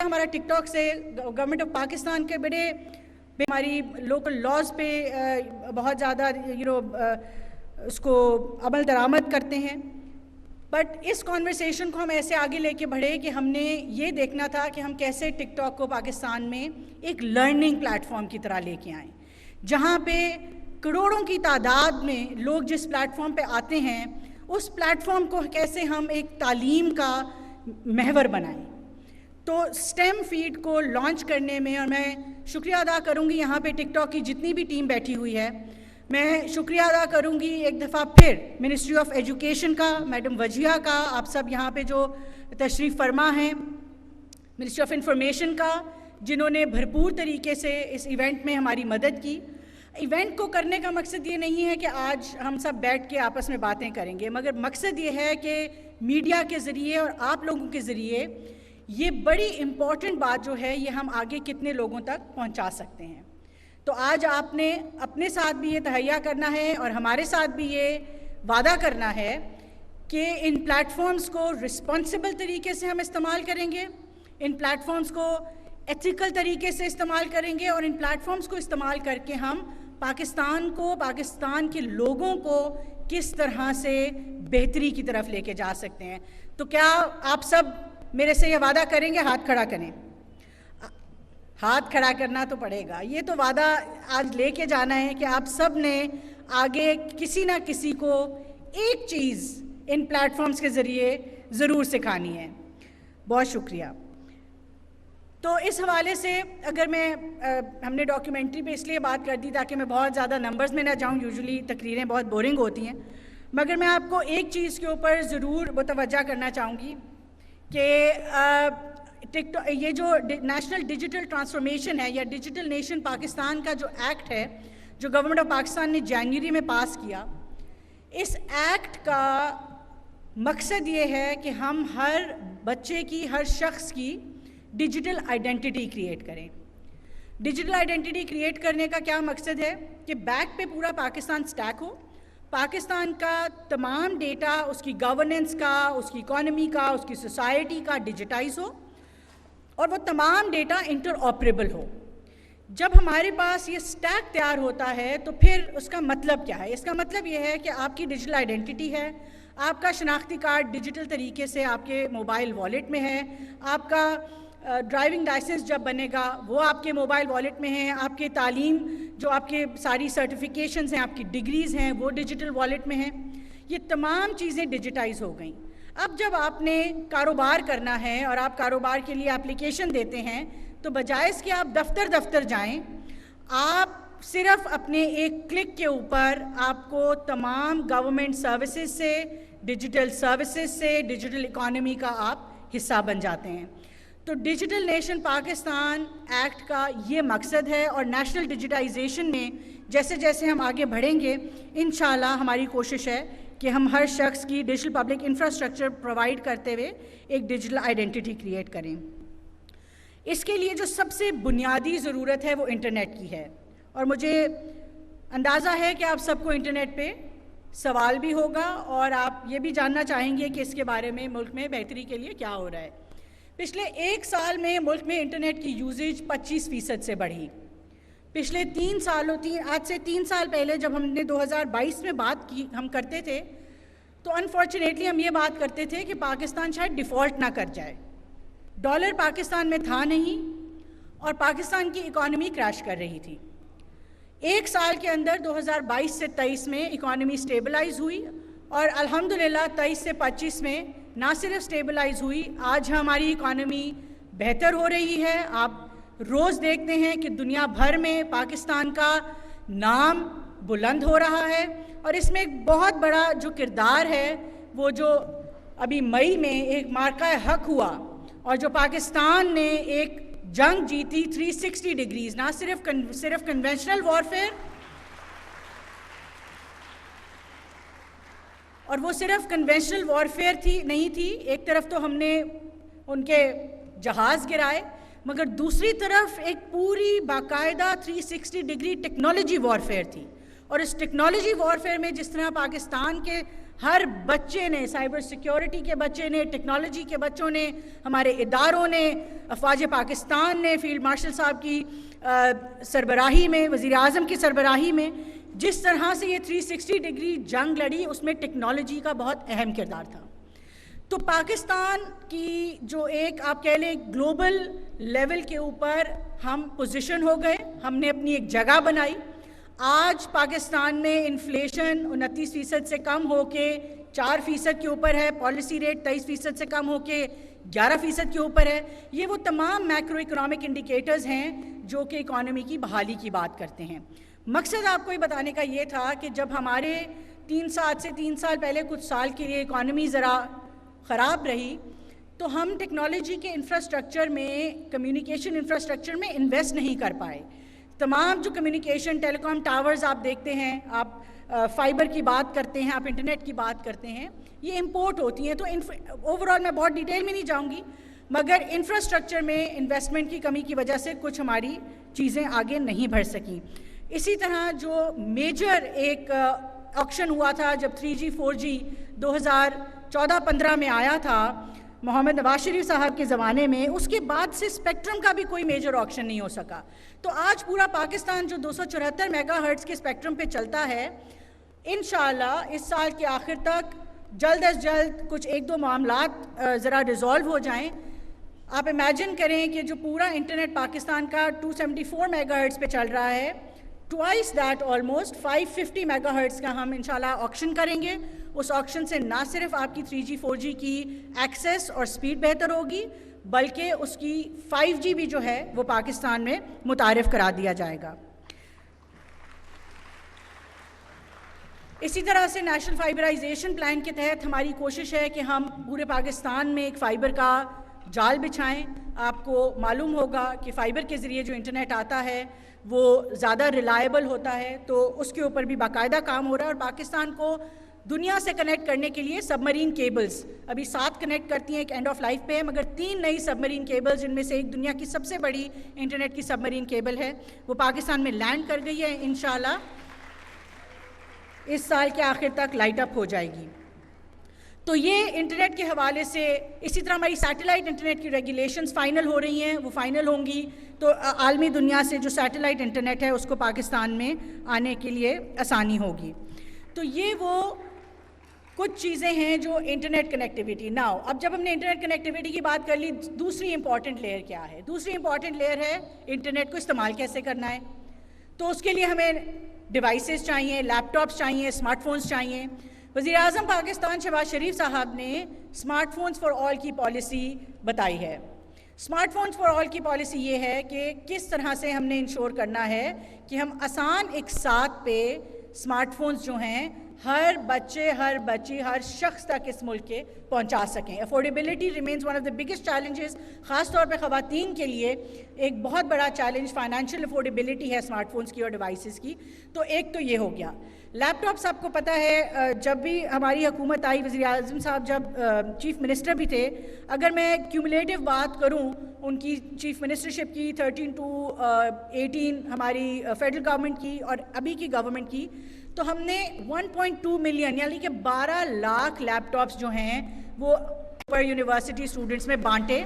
हमारा टिकटॉक से government of Pakistan के बड़े हमारी लोकल लॉज पे बहुत ज़्यादा उसको अमल दरामद करते हैं। बट इस कॉन्वर्सेशन को हम ऐसे आगे लेके बढ़े कि हमने ये देखना था कि हम कैसे टिकटॉक को पाकिस्तान में एक लर्निंग प्लेटफॉर्म की तरह लेके आएँ, जहाँ पे करोड़ों की तादाद में लोग जिस प्लेटफॉर्म पे आते हैं उस प्लेटफॉर्म को कैसे हम एक तालीम का महवर बनाएं। तो स्टेम फीड को लॉन्च करने में, और मैं शुक्रिया अदा करूंगी यहाँ पे टिकटॉक की जितनी भी टीम बैठी हुई है, मैं शुक्रिया अदा करूंगी एक दफ़ा फिर मिनिस्ट्री ऑफ एजुकेशन का, मैडम वजिया का, आप सब यहाँ पे जो तशरीफ़ फरमा हैं, मिनिस्ट्री ऑफ इंफॉर्मेशन का, जिन्होंने भरपूर तरीके से इस इवेंट में हमारी मदद की। इवेंट को करने का मकसद ये नहीं है कि आज हम सब बैठ के आपस में बातें करेंगे, मगर मकसद ये है कि मीडिया के ज़रिए और आप लोगों के ज़रिए ये बड़ी इम्पॉर्टेंट बात जो है ये हम आगे कितने लोगों तक पहुंचा सकते हैं। तो आज आपने अपने साथ भी ये तहैया करना है और हमारे साथ भी ये वादा करना है कि इन प्लेटफॉर्म्स को रिस्पॉन्सिबल तरीके से हम इस्तेमाल करेंगे, इन प्लेटफॉर्म्स को एथिकल तरीके से इस्तेमाल करेंगे और इन प्लेटफॉर्म्स को इस्तेमाल करके हम पाकिस्तान को, पाकिस्तान के लोगों को किस तरह से बेहतरी की तरफ लेके जा सकते हैं। तो क्या आप सब मेरे से ये वादा करेंगे? हाथ खड़ा करें। हाथ खड़ा करना तो पड़ेगा। ये तो वादा आज लेके जाना है कि आप सब ने आगे किसी ना किसी को एक चीज़ इन प्लेटफॉर्म्स के ज़रिए ज़रूर सिखानी है। बहुत शुक्रिया। तो इस हवाले से अगर मैं हमने डॉक्यूमेंट्री पे इसलिए बात कर दी ताकि मैं बहुत ज़्यादा नंबर्स में ना जाऊँ, यूजुअली तकरीरें बहुत बोरिंग होती हैं, मगर मैं आपको एक चीज़ के ऊपर ज़रूर मुतवज्जा करना चाहूँगी कि टिकटॉक, ये जो नेशनल डिजिटल ट्रांसफॉर्मेशन है या डिजिटल नेशन पाकिस्तान का जो एक्ट है जो गवर्नमेंट ऑफ पाकिस्तान ने जनवरी में पास किया, इस एक्ट का मकसद ये है कि हम हर बच्चे की, हर शख्स की डिजिटल आइडेंटिटी क्रिएट करें। डिजिटल आइडेंटिटी क्रिएट करने का क्या मकसद है कि बैक पे पूरा पाकिस्तान स्टैक हो, पाकिस्तान का तमाम डेटा, उसकी गवर्नेंस का, उसकी इकॉनमी का, उसकी सोसाइटी का डिजिटाइज हो और वो तमाम डेटा इंटरऑपरेबल हो। जब हमारे पास ये स्टैक तैयार होता है तो फिर उसका मतलब क्या है? इसका मतलब ये है कि आपकी डिजिटल आइडेंटिटी है, आपका शनाख्ती कार्ड डिजिटल तरीके से आपके मोबाइल वॉलेट में है, आपका ड्राइविंग लाइसेंस जब बनेगा वो आपके मोबाइल वॉलेट में है, आपके तालीम जो आपके सारी सर्टिफिकेशंस हैं, आपकी डिग्रीज़ हैं, वो डिजिटल वॉलेट में हैं। ये तमाम चीज़ें डिजिटाइज हो गई। अब जब आपने कारोबार करना है और आप कारोबार के लिए एप्लीकेशन देते हैं तो बजाय इसके आप दफ्तर जाएं, आप सिर्फ अपने एक क्लिक के ऊपर आपको तमाम गवर्नमेंट सर्विसेज से, डिजिटल सर्विसेज से, डिजिटल इकॉनमी का आप हिस्सा बन जाते हैं। तो डिजिटल नेशन पाकिस्तान एक्ट का ये मकसद है और नेशनल डिजिटाइजेशन में जैसे जैसे हम आगे बढ़ेंगे इंशाल्लाह हमारी कोशिश है कि हम हर शख्स की डिजिटल पब्लिक इंफ्रास्ट्रक्चर प्रोवाइड करते हुए एक डिजिटल आइडेंटिटी क्रिएट करें। इसके लिए जो सबसे बुनियादी ज़रूरत है वो इंटरनेट की है और मुझे अंदाज़ा है कि आप सबको इंटरनेट पे सवाल भी होगा और आप ये भी जानना चाहेंगे कि इसके बारे में मुल्क में बेहतरी के लिए क्या हो रहा है। पिछले एक साल में मुल्क में इंटरनेट की यूजेज 25% से बढ़ी। पिछले 3 सालों, आज से 3 साल पहले जब हमने 2022 में बात की, हम करते थे तो अनफॉर्चुनेटली हम ये बात करते थे कि पाकिस्तान शायद डिफ़ॉल्ट ना कर जाए। डॉलर पाकिस्तान में था नहीं और पाकिस्तान की इकॉनमी क्रैश कर रही थी। एक साल के अंदर 2022 से 23 में इकॉनमी स्टेबलाइज हुई और अल्हम्दुलिल्लाह 23 से 25 में ना सिर्फ स्टेबलाइज हुई, आज हमारी इकॉनमी बेहतर हो रही है। आप रोज़ देखते हैं कि दुनिया भर में पाकिस्तान का नाम बुलंद हो रहा है और इसमें एक बहुत बड़ा जो किरदार है वो जो अभी मई में एक मार्का हक हुआ और जो पाकिस्तान ने एक जंग जीती 360 डिग्रीज, ना सिर्फ कन्वेंशनल वॉरफेयर, और वो सिर्फ कन्वेंशनल वॉरफेयर नहीं थी। एक तरफ तो हमने उनके जहाज़ गिराए, मगर दूसरी तरफ एक पूरी बाकायदा 360 डिग्री टेक्नोलॉजी वॉरफेयर थी और इस टेक्नोलॉजी वॉरफेयर में जिस तरह पाकिस्तान के हर बच्चे ने, साइबर सिक्योरिटी के बच्चे ने, टेक्नोलॉजी के बच्चों ने, हमारे इदारों ने, अफवाज पाकिस्तान ने, फील्ड मार्शल साहब की सरबराही में, वज़ीर आज़म की सरबराही में जिस तरह से ये 360 डिग्री जंग लड़ी, उसमें टेक्नोलॉजी का बहुत अहम किरदार था। तो पाकिस्तान की जो एक आप कह लें ग्लोबल लेवल के ऊपर हम पोजीशन हो गए, हमने अपनी एक जगह बनाई। आज पाकिस्तान में इन्फ्लेशन 29% से कम होके 4% के ऊपर है, पॉलिसी रेट 23% से कम होके 11% के ऊपर है। ये वो तमाम मैक्रो इकोनॉमिक इंडिकेटर्स हैं जो कि इकॉनमी की बहाली की बात करते हैं। मकसद आपको ये बताने का ये था कि जब हमारे 3 साल पहले कुछ साल के लिए इकॉनमी ज़रा ख़राब रही, तो हम टेक्नोलॉजी के इंफ्रास्ट्रक्चर में, कम्युनिकेशन इंफ्रास्ट्रक्चर में इन्वेस्ट नहीं कर पाए। तमाम जो कम्युनिकेशन टेलीकॉम टावर्स आप देखते हैं, आप फाइबर की बात करते हैं, आप इंटरनेट की बात करते हैं, ये इंपोर्ट होती हैं। तो ओवरऑल मैं बहुत डिटेल में नहीं जाऊंगी, मगर इंफ्रास्ट्रक्चर में इन्वेस्टमेंट की कमी की वजह से कुछ हमारी चीज़ें आगे नहीं बढ़ सकी। इसी तरह जो मेजर एक ऑक्शन हुआ था जब 3G 4G 2014-15 में आया था मोहम्मद नवाज शरीफ साहब के ज़माने में, उसके बाद से स्पेक्ट्रम का भी कोई मेजर ऑक्शन नहीं हो सका। तो आज पूरा पाकिस्तान जो 274 मेगाहर्ट्ज़ के स्पेक्ट्रम पे चलता है, इंशाअल्लाह इस साल के आखिर तक जल्द अज जल्द कुछ 1-2 मामलात ज़रा रिजॉल्व हो जाएं। आप इमेजिन करें कि जो पूरा इंटरनेट पाकिस्तान का 274 मेगाहर्ट्ज़ पे चल रहा है, ट्वाइस दैट ऑलमोस्ट 550 मेगाहर्ट्ज़ का हम इंशाल्लाह ऑक्शन करेंगे। उस ऑक्शन से ना सिर्फ आपकी 3G 4G की एक्सेस और स्पीड बेहतर होगी, बल्कि उसकी 5G भी जो है वो पाकिस्तान में मुतारिफ करा दिया जाएगा। इसी तरह से नेशनल फाइबराइजेशन प्लान के तहत हमारी कोशिश है कि हम पूरे पाकिस्तान में एक फ़ाइबर का जाल बिछाएं। आपको मालूम होगा कि फ़ाइबर के ज़रिए जो इंटरनेट आता है वो ज़्यादा रिलायबल होता है, तो उसके ऊपर भी बाकायदा काम हो रहा है। और पाकिस्तान को दुनिया से कनेक्ट करने के लिए सबमरीन केबल्स अभी 7 कनेक्ट करती हैं, एक एंड ऑफ लाइफ पे है, मगर 3 नई सबमरीन केबल्स, जिनमें से एक दुनिया की सबसे बड़ी इंटरनेट की सबमरीन केबल है, वो पाकिस्तान में लैंड कर गई है। इंशाल्लाह इस साल के आखिर तक लाइट अप हो जाएगी। तो ये इंटरनेट के हवाले से, इसी तरह हमारी सैटेलाइट इंटरनेट की रेगुलेशंस फ़ाइनल हो रही हैं, वो फ़ाइनल होंगी तो आलमी दुनिया से जो सैटेलाइट इंटरनेट है उसको पाकिस्तान में आने के लिए आसानी होगी। तो ये वो कुछ चीज़ें हैं जो इंटरनेट कनेक्टिविटी। नाउ अब जब हमने इंटरनेट कनेक्टिविटी की बात कर ली, दूसरी इंपॉर्टेंट लेयर क्या है? दूसरी इंपॉर्टेंट लेयर है इंटरनेट को इस्तेमाल कैसे करना है। तो उसके लिए हमें डिवाइसेस चाहिए, लैपटॉप्स चाहिए, स्मार्टफोन्स चाहिए। वज़ीर आज़म पाकिस्तान शहबाज शरीफ साहब ने स्मार्टफोन्स फॉर ऑल की पॉलिसी बताई है। स्मार्टफोन्स फॉर ऑल की पॉलिसी ये है कि किस तरह से हमने इंश्योर करना है कि हम आसान एक साथ पे स्मार्टफोन्स जो हैं हर बच्चे, हर बच्ची, हर शख्स तक इस मुल्क के पहुंचा सकें। Affordability remains one of the biggest challenges, ख़ास तौर पे ख़वातीन के लिए एक बहुत बड़ा चैलेंज फाइनेंशियल अफोर्डेबिलिटी है स्मार्टफोन्स की और डिवाइसेस की। तो एक तो ये हो गया। लैपटॉप्स आपको पता है, जब भी हमारी हुकूमत आई, वज़ीर आज़म साहब जब चीफ़ मिनिस्टर भी थे, अगर मैं क्यूमुलेटिव बात करूं उनकी चीफ़ मिनिस्टरशिप की 13 to 18 हमारी फेडरल गवर्नमेंट की और अभी की गवर्नमेंट की, तो हमने 1.2 मिलियन यानी कि 12 लाख लैपटॉप्स जो हैं वो पर यूनिवर्सिटी स्टूडेंट्स में बांटे।